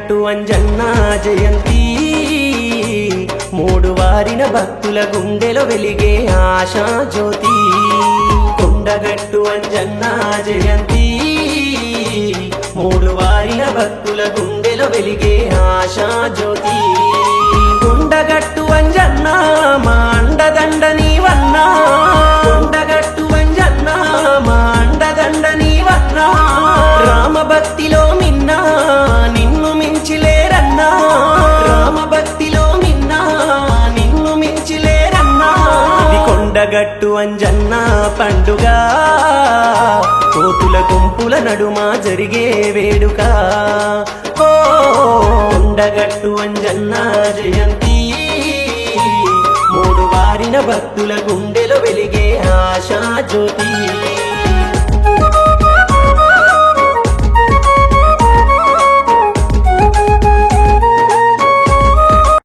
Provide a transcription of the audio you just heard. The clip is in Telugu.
కొండగట్టు అంజన్న జయంతి మూడు వారిన భక్తుల గుండెలో వెలిగే ఆశా జ్యోతి కొండగట్టు అంజన్న జయంతి మూడు వారిన భక్తుల గుండెలో వెలిగే ఆశా జ్యోతి కొండగట్టు అంజన్న మా అండదండ నీవన్నా కొండగట్టు అంజన్న మా అండదండ నీవన్నా రామ భక్తిలో మిన్నా నిన్ను మించిలేరన్నా రామ భక్తిలో మిన్నా నిన్ను మించిలేరన్నా ఇది కొండగట్టు అంజన్న పండుగ కోతుల గుంపుల నడుమ జరిగే వేడుక ఓ కొండగట్టు అంజన్న జయంతి మూడు వారిన భక్తుల గుండెలో వెలిగే ఆశా జ్యోతి